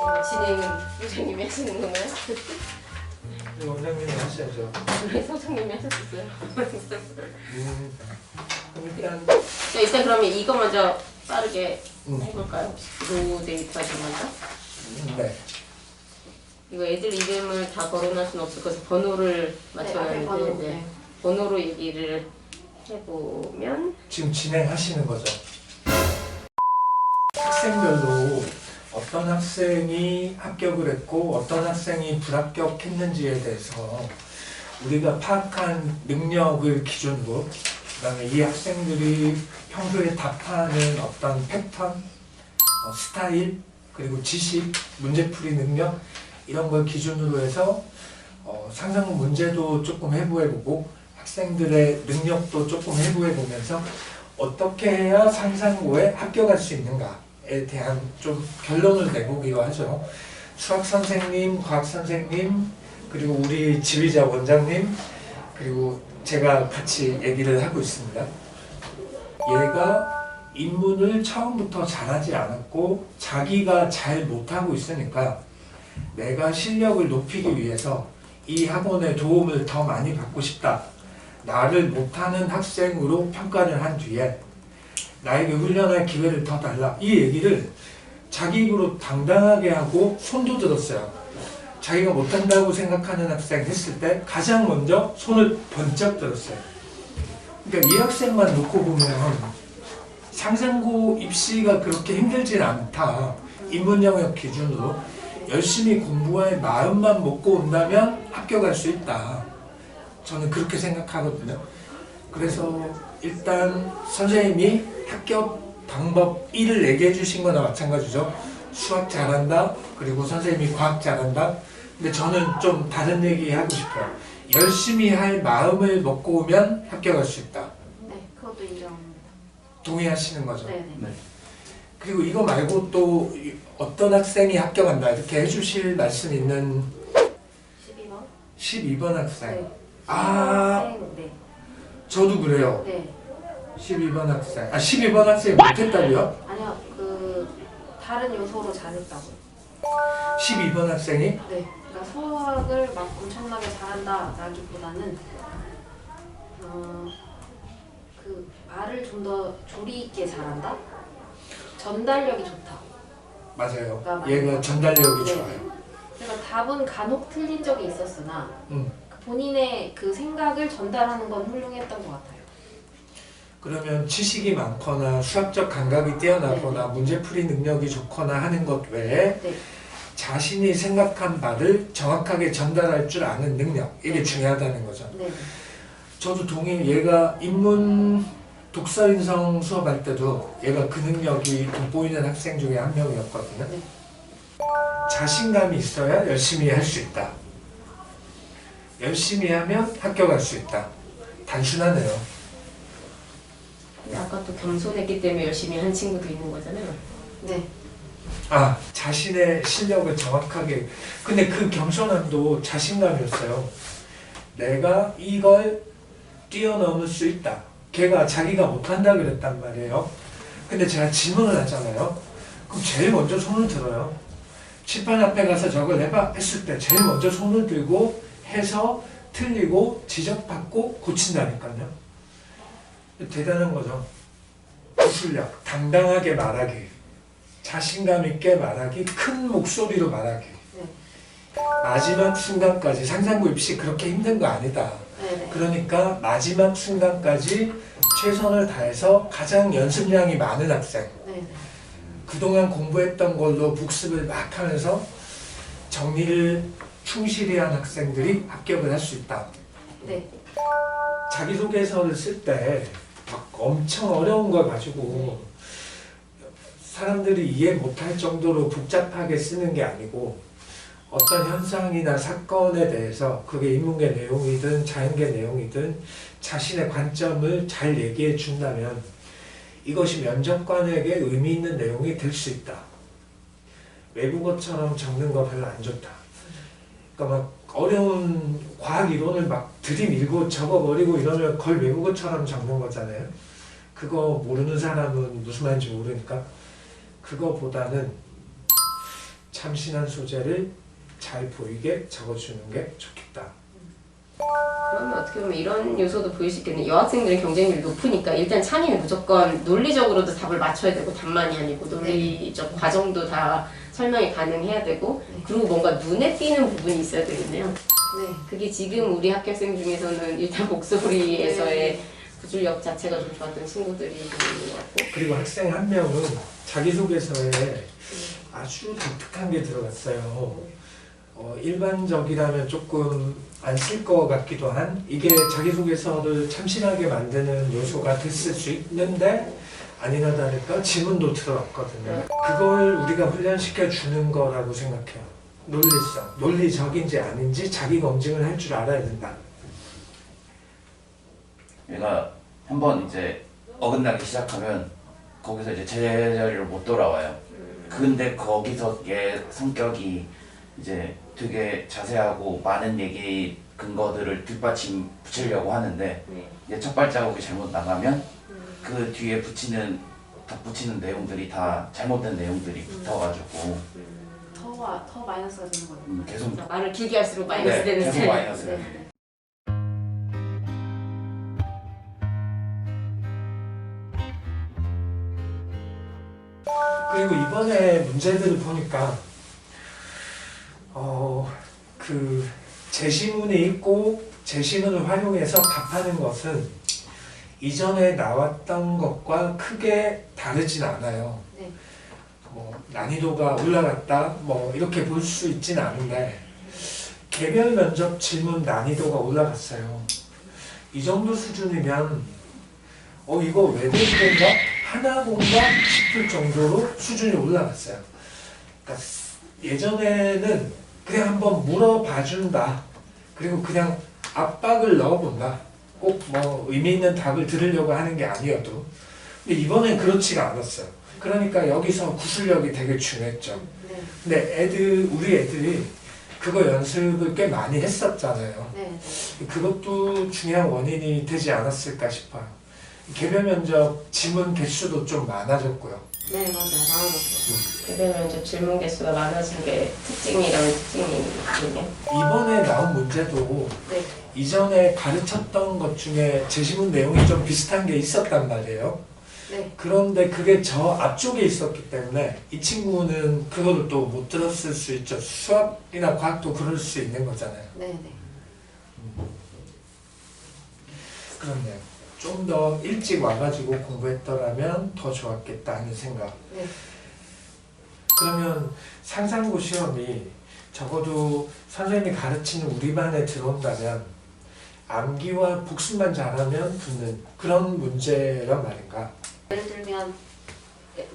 진행은 부장님이 하시는 건가요? 원장님이 하셔야죠. 우리 소장님이 하셨었어요. 그럼 일단 그러면 이거 먼저 빠르게 해볼까요? 로 데이터를 먼저. 네. 이거 애들 이름을 다 거론할 수는 없을 거라서 번호를 맞춰야 네, 하는데 번호, 네. 네. 번호로 얘기를 해보면 지금 진행하시는 거죠. 학생별로 어떤 학생이 합격을 했고 어떤 학생이 불합격했는지에 대해서 우리가 파악한 능력을 기준으로 그다음에 이 학생들이 평소에 답하는 어떤 패턴, 스타일, 그리고 지식, 문제풀이 능력 이런 걸 기준으로 해서 상상 문제도 조금 해부해보고 학생들의 능력도 조금 해부해보면서 어떻게 해야 상상고에 합격할 수 있는가에 대한 좀 결론을 내보기로 하죠. 수학 선생님, 과학 선생님, 그리고 우리 지휘자 원장님, 그리고 제가 같이 얘기를 하고 있습니다. 얘가 입문을 처음부터 잘하지 않았고 자기가 잘 못하고 있으니까 내가 실력을 높이기 위해서 이 학원의 도움을 더 많이 받고 싶다. 나를 못하는 학생으로 평가를 한 뒤에 나에게 훈련할 기회를 더 달라. 이 얘기를 자기 입으로 당당하게 하고 손도 들었어요. 자기가 못한다고 생각하는 학생 했을 때 가장 먼저 손을 번쩍 들었어요. 그러니까 이 학생만 놓고 보면 상상고 입시가 그렇게 힘들진 않다. 인문 영역 기준으로 열심히 공부할 마음만 먹고 온다면 합격할 수 있다. 저는 그렇게 생각하거든요. 그래서 일단 선생님이 합격 방법 1을 얘기해 주신 거나 마찬가지죠. 수학 잘한다. 그리고 선생님이 과학 잘한다. 근데 저는 좀 다른 얘기 하고 싶어요. 열심히 할 마음을 먹고 오면 합격할 수 있다. 네, 그것도 인정합니다. 동의하시는 거죠? 네. 그리고 이거 말고 또 어떤 학생이 합격한다 이렇게 해주실 말씀 있는 12번? 12번 학생. 네. 아, 네. 저도 그래요. 네. 12번 학생. 아, 12번 학생이 못했다고요? 아니요, 다른 요소로 잘했다고요. 12번 학생이? 네. 그러니까 수학을 막 엄청나게 잘한다라기보다는 말을 좀 더 조리 있게 잘한다. 전달력이 좋다. 맞아요. 그러니까 얘가 전달력이 네. 좋아요. 그러니까 답은 간혹 틀린 적이 있었으나 음. 본인의 그 생각을 전달하는 건 훌륭했던 것 같아요. 그러면 지식이 많거나 수학적 감각이 뛰어나거나 네. 문제풀이 능력이 좋거나 하는 것 외에 네. 자신이 생각한 바를 정확하게 전달할 줄 아는 능력, 이게 네. 중요하다는 거죠. 네. 저도 동의해요. 얘가 인문 독서 인성 수업할 때도 얘가 그 능력이 돋보이는 학생 중에 한 명이었거든요. 네. 자신감이 있어야 열심히 할 수 있다. 열심히 하면 합격할 수 있다. 단순하네요. 근데 아까 또 겸손했기 때문에 열심히 한 친구도 있는 거잖아요. 네. 아, 자신의 실력을 정확하게. 근데 그 겸손함도 자신감이었어요. 내가 이걸 뛰어넘을 수 있다. 걔가 자기가 못한다 그랬단 말이에요. 근데 제가 질문을 하잖아요. 그럼 제일 먼저 손을 들어요. 칠판 앞에 가서 저걸 해봐 했을 때 제일 먼저 손을 들고 해서 틀리고 지적받고 고친다니까요. 대단한 거죠. 기술력, 당당하게 말하기, 자신감 있게 말하기, 큰 목소리로 말하기. 네. 마지막 순간까지 상상고 입시 그렇게 힘든 거 아니다. 네. 그러니까 마지막 순간까지 최선을 다해서 가장 연습량이 많은 학생, 네. 그동안 공부했던 걸로 복습을 막 하면서 정리를 충실히 한 학생들이 합격을 할 수 있다. 네. 자기소개서를 쓸 때 막 엄청 어려운 걸 가지고 사람들이 이해 못할 정도로 복잡하게 쓰는 게 아니고 어떤 현상이나 사건에 대해서 그게 인문계 내용이든 자연계 내용이든 자신의 관점을 잘 얘기해 준다면 이것이 면접관에게 의미 있는 내용이 될 수 있다. 외국어처럼 적는 거 별로 안 좋다. 그러니까 막 어려운 과학 이론을 막 들이밀고 적어버리고 이러면 거의 외국어처럼 적는 거잖아요. 그거 모르는 사람은 무슨 말인지 모르니까 그거보다는 참신한 소재를 잘 보이게 적어주는 게 좋겠다. 그러면 어떻게 보면 이런 요소도 보일 수 있겠네요. 여학생들의 경쟁률이 높으니까 일단 창의는 무조건 논리적으로도 답을 맞춰야 되고 답만이 아니고 논리적 과정도 다 설명이 가능해야 되고 그리고 뭔가 눈에 띄는 부분이 있어야 되겠네요. 네. 그게 지금 우리 학교생 중에서는 일단 목소리에서의 구술력 자체가 좀 좋았던 친구들이 있는 것 같고 그리고 학생 한 명은 자기소개서에 아주 독특한 게 들어갔어요. 일반적이라면 조금 안 쓸 것 같기도 한 이게 자기소개서를 참신하게 만드는 요소가 됐을 수 있는데 아니나 다를까 지문도 들어갔거든요. 그걸 우리가 훈련시켜 주는 거라고 생각해요. 논리성, 논리적인지 아닌지 자기 검증을 할 줄 알아야 된다. 얘가 한번 이제 어긋나기 시작하면 거기서 이제 제자리로 못 돌아와요. 근데 거기서 얘 성격이 이제 되게 자세하고 많은 얘기 근거들을 뒷받침 붙이려고 하는데 얘 첫 발자국이 잘못 나가면 그 뒤에 덧붙이는 내용들이 다 잘못된 내용들이 붙어가지고 더 마이너스가 되는 거예요. 계속 말을 길게 할수록 마이너스 되는 계속 스타일. 마이너스가 네. 돼요. 그리고 이번에 문제들을 보니까 그 제시문이 있고 제시문을 활용해서 답하는 것은 이전에 나왔던 것과 크게 다르진 않아요. 네. 뭐 난이도가 올라갔다 뭐 이렇게 볼 수 있진 않은데 개별 면접 질문 난이도가 올라갔어요. 이 정도 수준이면 이거 외대인가 하나 본가 싶을 정도로 수준이 올라갔어요. 그러니까 예전에는 그냥 한번 물어봐준다. 그리고 그냥 압박을 넣어본다. 꼭 뭐 의미 있는 답을 들으려고 하는 게 아니어도. 근데 이번엔 그렇지가 않았어요. 그러니까 여기서 구술력이 되게 중요했죠. 네. 근데 우리 애들이 그거 연습을 꽤 많이 했었잖아요. 네. 그것도 중요한 원인이 되지 않았을까 싶어요. 개별 면접 지문 개수도 좀 많아졌고요. 네, 맞아요. 나눠봤어요. 그러면 이제 질문 개수가 많아진 게 특징이라는 특징이 있군요. 이번에 나온 문제도 네. 이전에 가르쳤던 것 중에 제시문 내용이 좀 비슷한 게 있었단 말이에요. 네. 그런데 그게 저 앞쪽에 있었기 때문에 이 친구는 그거를 또 못 들었을 수 있죠. 수학이나 과학도 그럴 수 있는 거잖아요. 네. 네. 그렇네요. 좀 더 일찍 와가지고 공부했더라면 더 좋았겠다 하는 생각. 네. 그러면 상상고 시험이 적어도 선생님이 가르치는 우리 반에 들어온다면 암기와 복습만 잘하면 붙는 그런 문제란 말인가? 예를 들면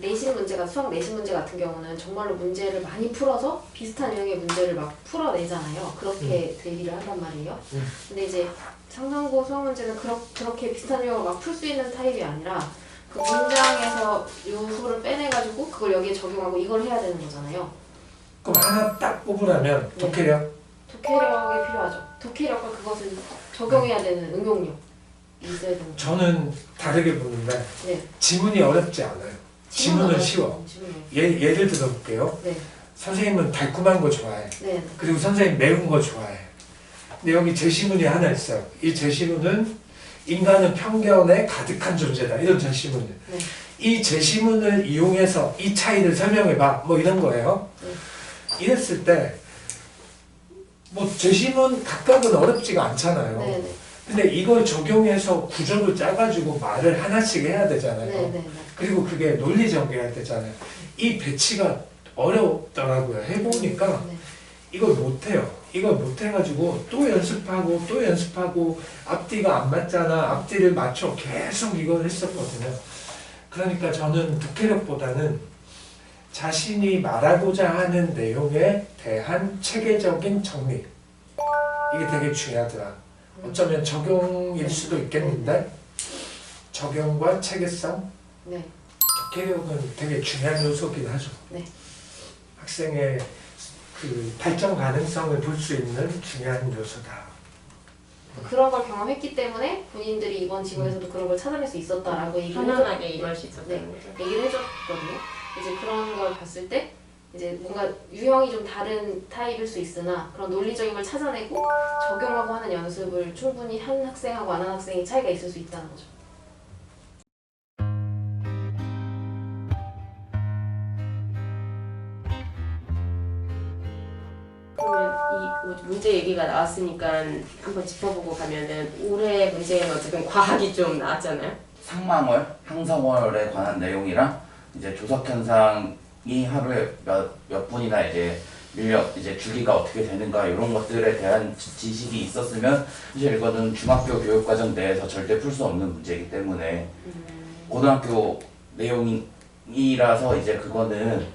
내신 문제가 수학 내신 문제 같은 경우는 정말로 문제를 많이 풀어서 비슷한 유형의 문제를 막 풀어내잖아요. 그렇게 대비를 한단 말이에요. 근데 이제 상상고 수학 문제는 그렇게 비슷한 유형을 막 풀 수 있는 타입이 아니라 그 문장에서 요소를 빼내가지고 그걸 여기에 적용하고 이걸 해야 되는 거잖아요. 그럼 하나 딱 뽑으라면 네. 독해력? 독해력이 필요하죠. 독해력과 그것을 적용해야 되는 응용력 있어야 되는 거죠. 저는 다르게 보는데 네. 지문이 어렵지 않아요. 지문은 쉬워. 예를 들어볼게요. 네. 선생님은 달콤한 거 좋아해. 네. 그리고 선생님 매운 거 좋아해. 근데 여기 제시문이 하나 있어요. 이 제시문은 인간은 편견에 가득한 존재다. 이런 제시문을. 네. 이 제시문을 이용해서 이 차이를 설명해봐. 뭐 이런 거예요. 네. 이랬을 때 뭐 제시문 각각은 어렵지가 않잖아요. 네. 네. 근데 이걸 적용해서 구조를 짜가지고 말을 하나씩 해야 되잖아요. 네. 네. 그리고 그게 논리적이어야 되잖아요. 이 배치가 어렵더라고요. 해보니까 네. 이걸 못해요. 이걸 못해가지고 또 연습하고 또 연습하고 앞뒤가 안 맞잖아. 앞뒤를 맞춰 계속 이걸 했었거든요. 그러니까 저는 독해력보다는 자신이 말하고자 하는 내용에 대한 체계적인 정리, 이게 되게 중요하더라. 어쩌면 적용일 수도 있겠는데 적용과 체계성, 네. 독해력은 되게 중요한 요소긴 하죠. 네. 학생의 그 발전 가능성을 볼 수 있는 중요한 요소다. 그런 걸 경험했기 때문에 본인들이 이번 지문에서도 그런 걸 찾아낼 수 있었다라고 얘기를 편안하게 해줬- 임할 수 있었다는 네. 거죠. 얘기를 해줬거든요. 이제 그런 걸 봤을 때 이제 뭔가 유형이 좀 다른 타입일 수 있으나 그런 논리적인 걸 찾아내고 적용하고 하는 연습을 충분히 한 학생하고 안 한 학생이 차이가 있을 수 있다는 거죠. 그러면 이 문제 얘기가 나왔으니까 한번 짚어보고 가면은 올해 문제는 어쨌든 과학이 좀 나왔잖아요. 상망월, 항상월에 관한 내용이랑 이제 조석 현상이 하루에 몇 분이나 이제 이제 주기가 어떻게 되는가 이런 것들에 대한 지식이 있었으면 사실 이거는 중학교 교육과정 내에서 절대 풀 수 없는 문제이기 때문에 고등학교 내용이라서 이제 그거는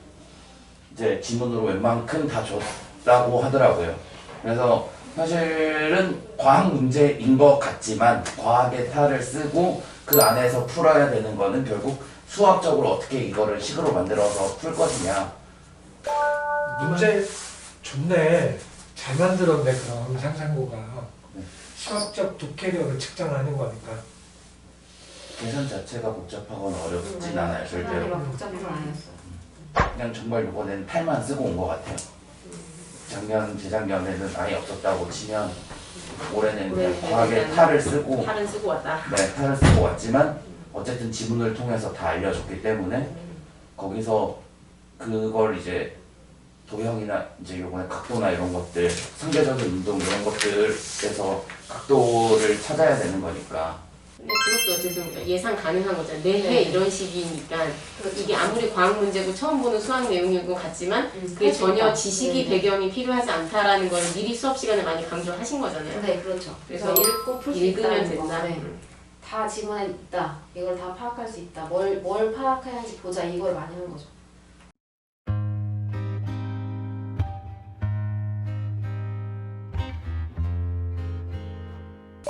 이제 지문으로 웬만큼 다 줬다고 하더라고요. 그래서 사실은 과학 문제인 것 같지만 과학의 탈을 쓰고 그 안에서 풀어야 되는 거는 결국 수학적으로 어떻게 이거를 식으로 만들어서 풀 것이냐. 문제 좋네. 잘 만들었네. 그럼 상상고가 수학적 독해력을 측정하는 거니까. 계산 자체가 복잡하거나 어렵진 않아요. 계산이 절대로. 막 복잡한 건 아니었어요. 그냥 정말 이번엔 탈만 쓰고 온 것 같아요. 작년, 재작년에는 아예 없었다고 치면 올해는 그냥 과학의 탈을 쓰고 탈은 쓰고 왔다. 네, 탈을 쓰고 왔지만 어쨌든 지문을 통해서 다 알려줬기 때문에 거기서 그걸 이제 도형이나 이제 요번에 각도나 이런 것들, 상대적인 운동 이런 것들에서 각도를 찾아야 되는 거니까. 근데 그것도 어쨌든 예상 가능한 거잖아요. 매해 이런 식이니까 이게 아무리 과학 문제고 처음 보는 수학 내용인 것 같지만 그게 전혀 지식이 배경이 필요하지 않다라는 걸 미리 수업 시간에 많이 강조하신 거잖아요. 네, 그렇죠. 그래서 그래서 읽고 풀 수 읽으면 있다는 거. 된다. 네. 다 지문에 있다. 이걸 다 파악할 수 있다. 뭘 파악해야 하는지 보자. 이걸 많이 하는 거죠.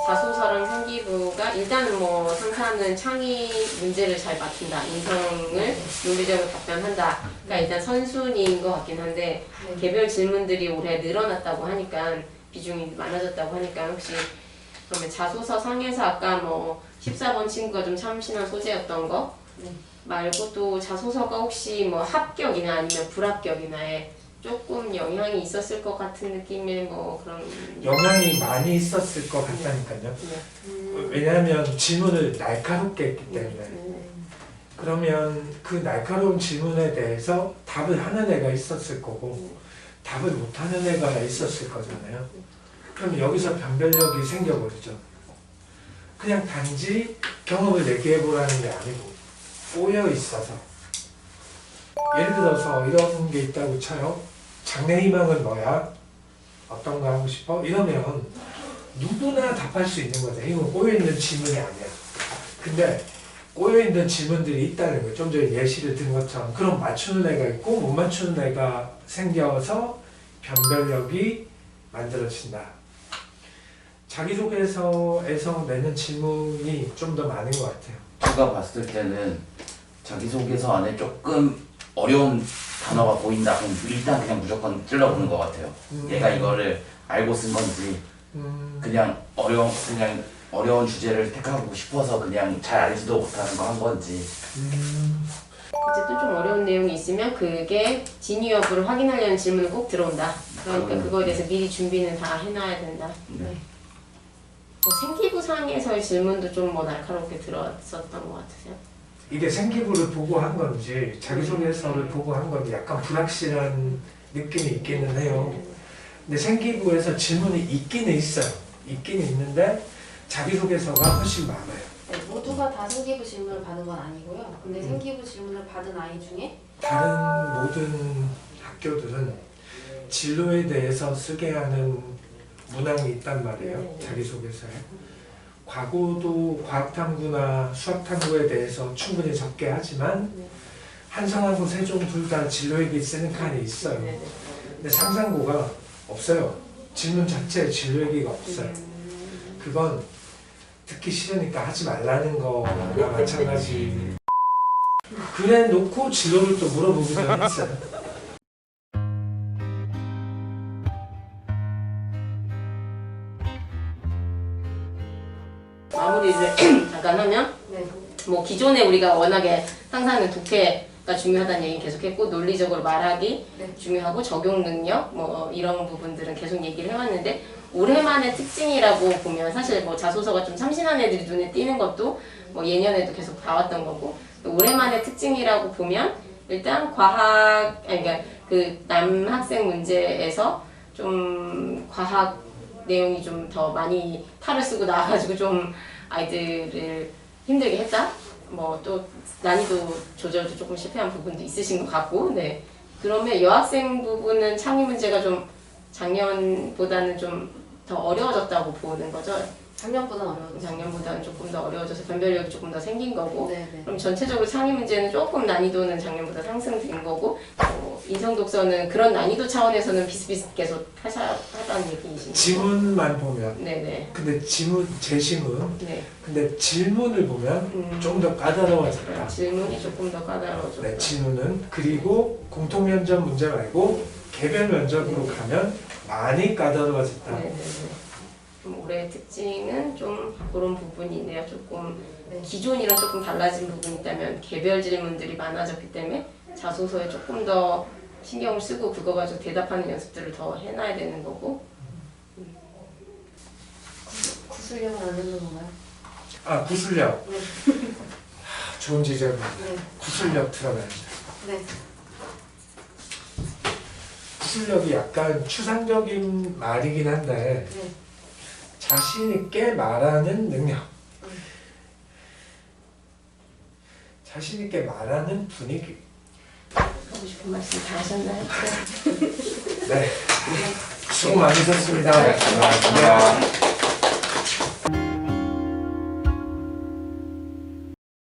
자소서랑 생기부가 일단은 뭐 상사는 창의 문제를 잘 맞춘다. 인성을 논리적으로 답변한다. 그러니까 일단 선순위인 것 같긴 한데 네. 개별 질문들이 올해 늘어났다고 하니까 비중이 많아졌다고 하니까 혹시 그러면 자소서 상에서 아까 뭐 14번 친구가 좀 참신한 소재였던 거 네. 말고 또 자소서가 혹시 뭐 합격이나 아니면 불합격이나에 조금 영향이 있었을 것 같은 느낌의 뭐 그런 영향이 많이 있었을 것 같다니까요. 왜냐하면 질문을 날카롭게 했기 때문에. 그러면 그 날카로운 질문에 대해서 답을 하는 애가 있었을 거고 답을 못하는 애가 있었을 거잖아요. 그럼 여기서 변별력이 생겨버리죠. 그냥 단지 경험을 얘기해보라는 게 아니고 꼬여 있어서. 예를 들어서 이런 게 있다고 쳐요. 장래희망은 뭐야? 어떤 거 하고 싶어? 이러면 누구나 답할 수 있는 거죠. 이건 꼬여있는 질문이 아니야. 근데 꼬여있는 질문들이 있다는 거예요. 좀 전에 예시를 든 것처럼. 그럼 맞추는 애가 있고 못 맞추는 애가 생겨서 변별력이 만들어진다. 자기소개서에서 내는 질문이 좀 더 많은 것 같아요. 제가 봤을 때는 자기소개서 안에 조금 어려운 단어가 보인다. 그럼 일단 그냥 무조건 찔러보는 것 같아요. 얘가 이거를 알고 쓴 건지 그냥 어려운 주제를 택하고 싶어서 그냥 잘 알지도 못하는 거 한 건지. 어쨌든 좀 어려운 내용이 있으면 그게 진위 여부를 확인하려는 질문은 꼭 들어온다. 그러니까 그거에 대해서 미리 준비는 다 해놔야 된다. 네. 뭐 생기부상에서의 질문도 좀 뭐 날카롭게 들어왔었던 것 같으세요? 이게 생기부를 보고 한 건지 자기소개서를 보고 한 건지 약간 불확실한 느낌이 있기는 해요. 근데 생기부에서 질문이 있기는 있어요. 있기는 있는데 자기소개서가 훨씬 많아요. 네, 모두가 다 생기부 질문을 받은 건 아니고요. 근데 생기부 질문을 받은 아이 중에 다른 모든 학교들은 진로에 대해서 쓰게 하는 문항이 있단 말이에요. 자기소개서에. 과거도 과학탐구나 수학탐구에 대해서 충분히 적게 하지만 한성하고 세종 둘 다 진로얘기 쓰는 칸이 있어요. 근데 상상고가 없어요. 질문 자체에 진로얘기가 없어요. 그건 듣기 싫으니까 하지 말라는 거나 마찬가지. 그래 놓고 진로를 또 물어보기도 했어요. 마무리를 잠깐 하면 네. 뭐 기존에 우리가 워낙에 상상은 독해 중요하다는 얘기 계속했고 논리적으로 말하기 네. 중요하고 적용 능력 뭐 이런 부분들은 계속 얘기를 해왔는데 올해만의 특징이라고 보면 사실 뭐 자소서가 좀 참신한 애들이 눈에 띄는 것도 뭐 예년에도 계속 봐왔던 거고 올해만의 특징이라고 보면 일단 과학 아니 그러니까 그 남학생 문제에서 좀 과학 내용이 좀 더 많이 탈을 쓰고 나와가지고 좀 아이들을 힘들게 했다. 뭐 또 난이도 조절도 조금 실패한 부분도 있으신 것 같고, 네. 그러면 여학생 부분은 창의 문제가 좀 작년보다는 좀 더 어려워졌다고 보는 거죠. 작년보다는 어려워졌어요. 작년보다는 조금 더 어려워져서 변별력이 조금 더 생긴 거고, 네네. 그럼 전체적으로 창의 문제는 조금 난이도는 작년보다 상승된 거고, 인성 독서는 그런 난이도 차원에서는 비슷비슷 계속 하다는 얘기이신가요? 지문만 보면 네네. 근데 제시문 네. 근데 질문을 보면 좀 더 까다로워졌다. 질문이 조금 더 까다로워졌다. 네, 질문은 그리고 공통 면접 문제 말고 개별 면접으로 가면 많이 까다로워졌다. 네네네. 좀 올해의 특징은 좀 그런 부분이네요. 조금 기존이랑 조금 달라진 부분이 있다면 개별 질문들이 많아졌기 때문에 자소서에 조금 더 신경을 쓰고 그거 가지고 대답하는 연습들을 더 해놔야 되는 거고. 구술력은 안 듣는 건가요? 아, 구술력. 네. 좋은 지적입니다. 네. 구술력 들어가야죠. 네. 구술력이 약간 추상적인 말이긴 한데 네. 자신 있게 말하는 능력. 자신 있게 말하는 분위기. 하고 싶은 말씀 다 하셨나요? 네. 수고 많으셨습니다. 네, 감사합니다.